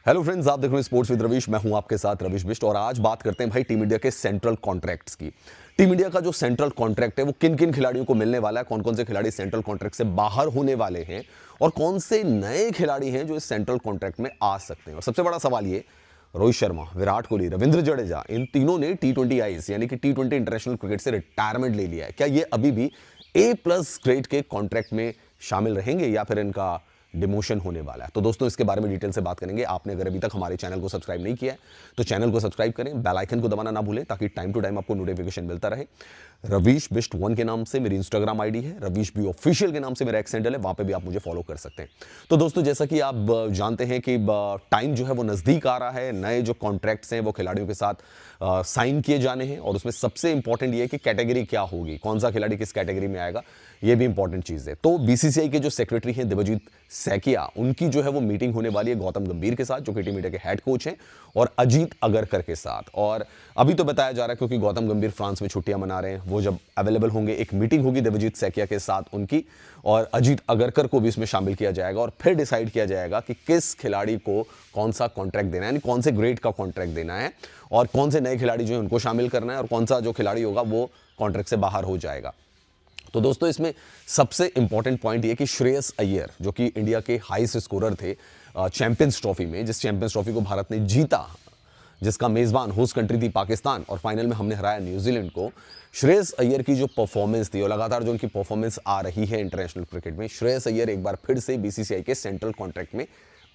Hello friends, आप देख रहे हैं स्पोर्ट्स विद रविश। मैं हूं आपके साथ रविश बिष्ट और आज बात करते हैं भाई टीम इंडिया के सेंट्रल कॉन्ट्रैक्ट्स की। टीम इंडिया का जो सेंट्रल कॉन्ट्रैक्ट है वो किन किन खिलाड़ियों को मिलने वाला है, कौन कौन से खिलाड़ी सेंट्रल कॉन्ट्रैक्ट से बाहर होने वाले हैं और कौन से नए खिलाड़ी हैं जो इस सेंट्रल कॉन्ट्रैक्ट में आ सकते हैं। और सबसे बड़ा सवाल ये, रोहित शर्मा, विराट कोहली, रविंद्र जडेजा, इन तीनों ने T20 आईज यानी कि T20 इंटरनेशनल क्रिकेट से रिटायरमेंट ले लिया है। क्या ये अभी भी A+ ग्रेड के कॉन्ट्रैक्ट में शामिल रहेंगे या फिर इनका डिमोशन होने वाला है? तो दोस्तों इसके बारे में डिटेल से बात करेंगे। आपने अगर अभी तक हमारे चैनल को सब्सक्राइब नहीं किया है तो चैनल को सब्सक्राइब करें, बेल आइकन को दबाना ना भूलें ताकि टाइम टू टाइम आपको नोटिफिकेशन मिलता रहे। रवीश बिष्ट 1 के नाम से मेरी इंस्टाग्राम आईडी है, रवीश बी ऑफिशियल के नाम से मेरा एक्स हैंडल है, वहां पे भी आप मुझे फॉलो कर सकते हैं। तो दोस्तों जैसा कि आप जानते हैं कि टाइम जो है वो नजदीक आ रहा है, नए जो कॉन्ट्रैक्ट्स हैं वो खिलाड़ियों के साथ साइन किए जाने हैं और उसमें सबसे इंपॉर्टेंट ये है कि कैटेगरी क्या होगी, कौन सा खिलाड़ी किस कैटेगरी में आएगा, ये भी इंपॉर्टेंट चीज है। तो बीसीसीआई के जो सेक्रेटरी हैं देवजीत सैकिया, उनकी जो है वो मीटिंग होने वाली है गौतम गंभीर के साथ जो कि टीम इंडिया के हेड कोच हैं और अजीत अगरकर के साथ। और अभी तो बताया जा रहा है क्योंकि गौतम गंभीर फ्रांस में छुट्टियां मना रहे हैं, वो जब अवेलेबल होंगे एक मीटिंग होगी देवजीत सैकिया के साथ उनकी, और अजीत अगरकर को भी इसमें शामिल किया जाएगा और फिर डिसाइड किया जाएगा कि किस खिलाड़ी को कौन सा कॉन्ट्रैक्ट देना है, यानी कौन से ग्रेड का कॉन्ट्रैक्ट देना है और कौन से नए खिलाड़ी जो है उनको शामिल करना है और कौन सा जो खिलाड़ी होगा वो कॉन्ट्रैक्ट से बाहर हो जाएगा। तो दोस्तों इसमें सबसे इंपॉर्टेंट पॉइंट ये कि श्रेयस अय्यर जो कि इंडिया के हाईएस्ट स्कोरर थे चैंपियंस ट्रॉफी में, जिस चैंपियंस ट्रॉफी को भारत ने जीता, जिसका मेजबान होस्ट कंट्री थी पाकिस्तान और फाइनल में हमने हराया न्यूजीलैंड को, श्रेयस अय्यर की जो परफॉर्मेंस थी और लगातार जो उनकी परफॉर्मेंस आ रही है इंटरनेशनल क्रिकेट में, श्रेयस अय्यर एक बार फिर से बीसीसीआई के सेंट्रल कॉन्ट्रैक्ट में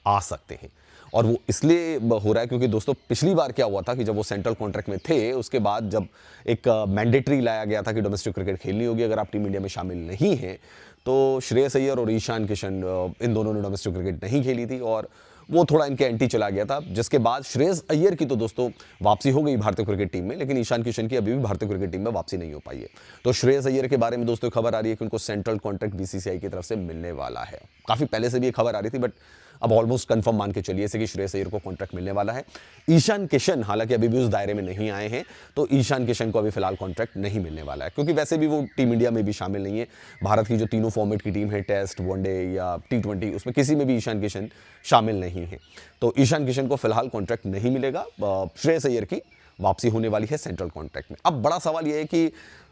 आ सकते हैं। और वो इसलिए हो रहा है क्योंकि दोस्तों पिछली बार क्या हुआ था कि जब वो सेंट्रल कॉन्ट्रैक्ट में थे उसके बाद जब एक मैंडेटरी लाया गया था कि डोमेस्टिक क्रिकेट खेलनी होगी अगर आप टीम इंडिया में शामिल नहीं हैं, तो श्रेयस अय्यर और ईशान किशन इन दोनों ने डोमेस्टिक क्रिकेट नहीं खेली थी और वो थोड़ा इनके एंटी चला गया था, जिसके बाद श्रेयस अय्यर की तो दोस्तों वापसी हो गई भारतीय क्रिकेट टीम में, लेकिन ईशान किशन की अभी भी भारतीय क्रिकेट टीम में वापसी नहीं हो पाई है। तो श्रेयस अय्यर के बारे में दोस्तों खबर आ रही है कि उनको सेंट्रल कॉन्ट्रैक्ट बीसीसीआई की तरफ से मिलने वाला है। काफी पहले से भी ये खबर आ रही थी बट अब ऑलमोस्ट कंफर्म मान के चलिए कि श्रेयस अय्यर को कॉन्ट्रैक्ट मिलने वाला है। ईशान किशन हालांकि अभी भी उस दायरे में नहीं आए हैं, तो ईशान किशन को अभी फिलहाल कॉन्ट्रैक्ट नहीं मिलने वाला है क्योंकि वैसे भी वो टीम इंडिया में भी शामिल नहीं है। भारत की जो तीनों फॉर्मेट की टीम है, टेस्ट, वनडे या T20, उसमें किसी में भी ईशान किशन शामिल नहीं है। तो ईशान किशन को फिलहाल कॉन्ट्रैक्ट नहीं मिलेगा। श्रेयस अय्यर की वापसी होने वाली है सेंट्रल कॉन्ट्रैक्ट में। अब बड़ा सवाल यह है कि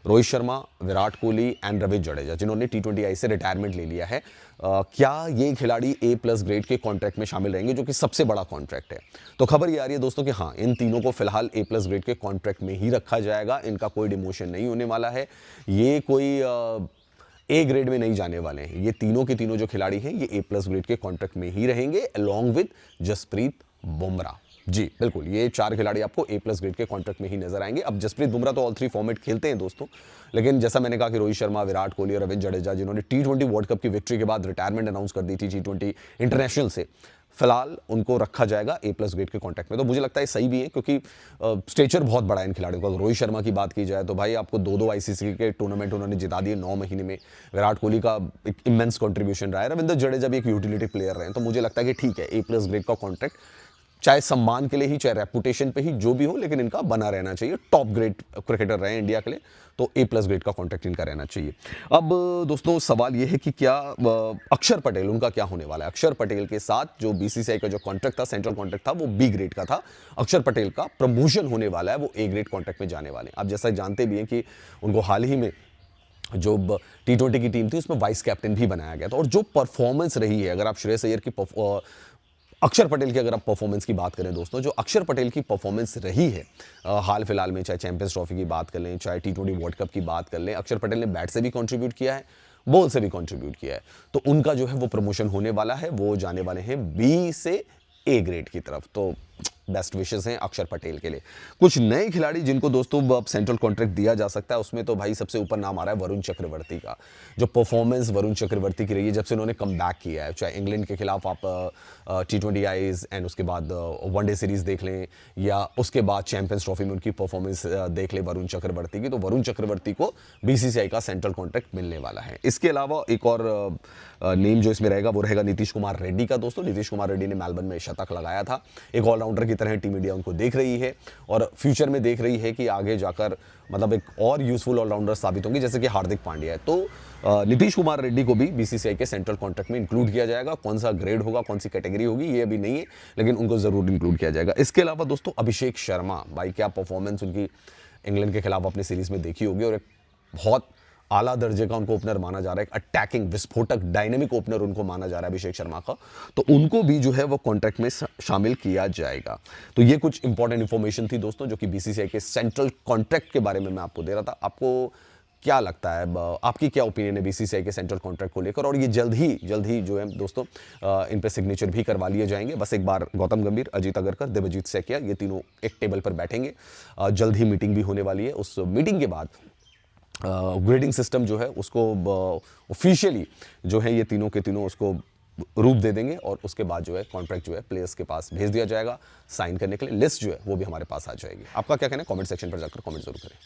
रोहित शर्मा, विराट कोहली एंड रविंद्र जडेजा जिन्होंने T20 आई से रिटायरमेंट ले लिया है, क्या ये खिलाड़ी A+ ग्रेड के कॉन्ट्रैक्ट में शामिल रहेंगे जो कि सबसे बड़ा कॉन्ट्रैक्ट है? तो खबर ये आ रही है दोस्तों कि हाँ, इन तीनों को फिलहाल A+ ग्रेड के कॉन्ट्रैक्ट में ही रखा जाएगा। इनका कोई डिमोशन नहीं होने वाला है, ये कोई A ग्रेड में नहीं जाने वाले हैं। ये तीनों के तीनों जो खिलाड़ी हैं ये A+ ग्रेड के कॉन्ट्रैक्ट में ही रहेंगे अलॉन्ग विद जसप्रीत बुमराह। जी बिल्कुल, ये 4 खिलाड़ी आपको A+ ग्रेड के कॉन्ट्रैक्ट में ही नजर आएंगे। अब जसप्रीत बुमराह तो ऑल 3 फॉर्मेट खेलते हैं दोस्तों, लेकिन जैसा मैंने कहा कि रोहित शर्मा, विराट कोहली और रविंद्र जडेजा जिन्होंने T20 वर्ल्ड कप की विक्ट्री के बाद रिटायरमेंट अनाउंस कर दी थी T20 इंटरनेशनल से, फिलहाल उनको रखा जाएगा A+ ग्रेड के कॉन्ट्रैक्ट में। तो मुझे लगता है सही भी है क्योंकि स्टेचर बहुत बड़ा है इन खिलाड़ियों का। रोहित शर्मा की बात की जाए तो भाई आपको 2-2 आईसीसी के टूर्नामेंट उन्होंने जिता दिए 9 महीने में। विराट कोहली का एक इमेंस कॉन्ट्रीब्यूशन रहा है, रविंद्र जडेजा भी एक यूटिलिटी प्लेयर रहे हैं। तो मुझे लगता है कि ठीक है, A+ ग्रेड का कॉन्ट्रैक्ट चाहे सम्मान के लिए ही, चाहे रेपुटेशन पे ही, जो भी हो, लेकिन इनका बना रहना चाहिए। टॉप ग्रेड क्रिकेटर रहे इंडिया के लिए, तो A+ ग्रेड का कॉन्ट्रैक्ट इनका रहना चाहिए। अब दोस्तों सवाल यह है कि क्या अक्षर पटेल, उनका क्या होने वाला है? अक्षर पटेल के साथ जो बीसीसीआई का जो कॉन्ट्रैक्ट था, सेंट्रल कॉन्ट्रैक्ट था, वो B ग्रेड का था। अक्षर पटेल का प्रमोशन होने वाला है, वो A ग्रेड कॉन्ट्रैक्ट में जाने वाले हैं। आप जैसा जानते भी हैं कि उनको हाल ही में जो T20 की टीम थी उसमें वाइस कैप्टन भी बनाया गया था और जो परफॉर्मेंस रही है, अगर आप श्रेयस अय्यर की अक्षर पटेल की अगर आप परफॉर्मेंस की बात करें दोस्तों, जो अक्षर पटेल की परफॉर्मेंस रही है हाल फिलहाल में, चाहे चैंपियंस ट्रॉफी की बात कर लें, चाहे T20 वर्ल्ड कप की बात कर लें, अक्षर पटेल ने बैट से भी कंट्रीब्यूट किया है, बॉल से भी कंट्रीब्यूट किया है। तो उनका जो है वो प्रमोशन होने वाला है, वो जाने वाले हैं B से A ग्रेड की तरफ। तो बेस्ट विशेस हैं अक्षर पटेल के लिए। कुछ नए खिलाड़ी जिनको दोस्तों अब सेंट्रल कॉन्ट्रैक्ट दिया जा सकता है, उसमें तो भाई सबसे ऊपर नाम आ रहा है वरुण चक्रवर्ती का। जो परफॉर्मेंस वरुण चक्रवर्ती की रही है जब से उन्होंने कम बैक किया है, चाहे इंग्लैंड के खिलाफ आप T20 आईज एंड उसके बाद वनडे सीरीज देख लें या उसके बाद चैंपियंस ट्रॉफी में उनकी परफॉर्मेंस देख लें वरुण चक्रवर्ती की, तो वरुण चक्रवर्ती को बीसीसीआई का सेंट्रल कॉन्ट्रैक्ट मिलने वाला है। इसके अलावा एक और नेम जो इसमें रहेगा वो रहेगा नीतीश कुमार रेड्डी का। दोस्तों नीतीश कुमार रेड्डी ने मेलबर्न में शतक लगाया था, एक ऑलराउंडर ऑलराउंडर की तरह टीम इंडिया उनको देख रही है और फ्यूचर में देख रही है कि आगे जाकर मतलब एक और यूजफुल ऑलराउंडर साबित होंगे, जैसे कि हार्दिक पांड्या है। तो नीतीश कुमार रेड्डी को भी बीसीसीआई के सेंट्रल कॉन्ट्रैक्ट में इंक्लूड किया जाएगा। कौन सा ग्रेड होगा, कौन सी कैटेगरी होगी, ये अभी नहीं है, लेकिन उनको जरूर इंक्लूड किया जाएगा। इसके अलावा दोस्तों अभिषेक शर्मा, भाई क्या परफॉर्मेंस उनकी इंग्लैंड के खिलाफ अपनी सीरीज में देखी होगी और एक बहुत आला दर्जे का उनको ओपनर माना जा रहा है, एक अटैकिंग विस्फोटक डायनेमिक ओपनर उनको माना जा रहा है अभिषेक शर्मा का, तो उनको भी जो है वो कॉन्ट्रैक्ट में शामिल किया जाएगा। तो ये कुछ इंपॉर्टेंट इंफॉर्मेशन थी दोस्तों जो कि बीसीसीआई के सेंट्रल कॉन्ट्रैक्ट के बारे में मैं आपको दे रहा था। आपको क्या लगता है, आपकी क्या ओपिनियन है बीसीसीआई के सेंट्रल कॉन्ट्रैक्ट को लेकर? और ये जल्द ही जो है दोस्तों इन पे सिग्नेचर भी करवा लिए जाएंगे। बस एक बार गौतम गंभीर, अजीत अगरकर, देवजीत सैकिया, ये तीनों एक टेबल पर बैठेंगे। जल्द ही मीटिंग भी होने वाली है। उस मीटिंग के बाद ग्रेडिंग सिस्टम जो है उसको ऑफिशियली जो है ये तीनों के तीनों उसको रूप दे देंगे और उसके बाद जो है कॉन्ट्रैक्ट जो है प्लेयर्स के पास भेज दिया जाएगा साइन करने के लिए। लिस्ट जो है वो भी हमारे पास आ जाएगी। आपका क्या कहना है, कमेंट सेक्शन पर जाकर कमेंट जरूर करें।